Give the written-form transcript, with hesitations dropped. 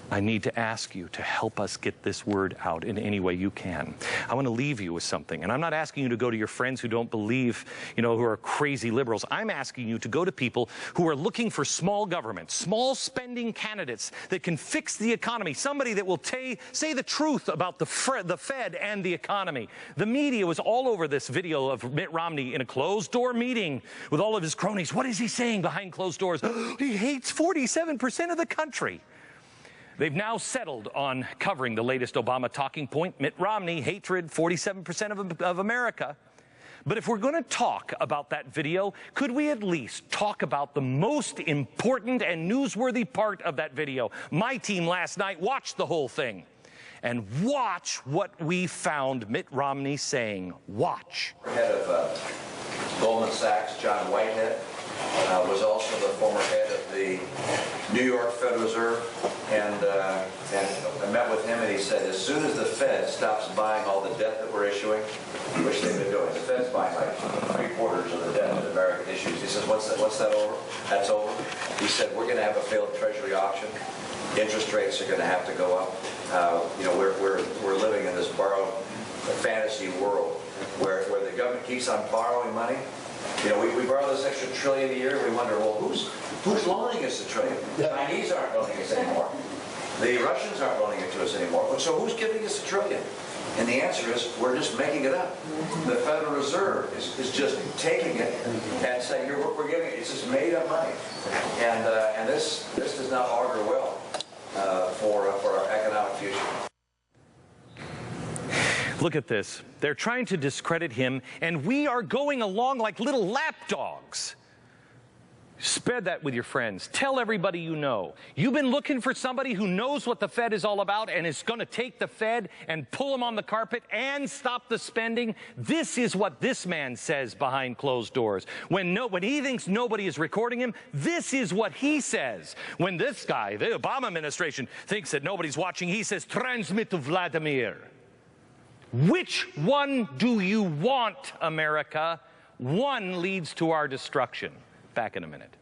I need to ask you to help us get this word out in any way you can. I want to leave you with something, and I'm not asking you to go to your friends who don't believe, who are crazy liberals. I'm asking you to go to people who are looking for small government, small spending candidates that can fix the economy, somebody that will say the truth about the Fed and the economy. The media was all over this video of Mitt Romney in a closed-door meeting with all of his cronies. What is he saying behind closed doors? He hates 47% of the country. They've now settled on covering the latest Obama talking point, Mitt Romney, hatred, 47% of America. But if we're going to talk about that video, could we at least talk about the most important and newsworthy part of that video? My team last night watched the whole thing. And watch what we found Mitt Romney saying. Watch. Head of Goldman Sachs, John Whitehead, was also the former head of the New York Federal Reserve, and I met with him, and he said as soon as the Fed stops buying all the debt that we're issuing, which they've been doing, the Fed's buying like 3/4 of the debt that America issues. He says, once that over? That's over. He said we're going to have a failed Treasury auction. Interest rates are going to have to go up. We're living in this borrowed fantasy world where the government keeps on borrowing money. We borrow this extra $1 trillion a year, and we wonder, well, who's loaning us $1 trillion? The Chinese aren't loaning us anymore. The Russians aren't loaning it to us anymore. So who's giving us $1 trillion? And the answer is, we're just making it up. The Federal Reserve is just taking it and saying, we're giving it. It's just made up money. And this does not augur well for our economic future. Look at this. They're trying to discredit him, and we are going along like little lapdogs. Spread that with your friends. Tell everybody you know. You've been looking for somebody who knows what the Fed is all about and is going to take the Fed and pull them on the carpet and stop the spending. This is what this man says behind closed doors. When he thinks nobody is recording him, this is what he says. When this guy, the Obama administration, thinks that nobody's watching, he says, "Transmit to Vladimir." Which one do you want, America? One leads to our destruction. Back in a minute.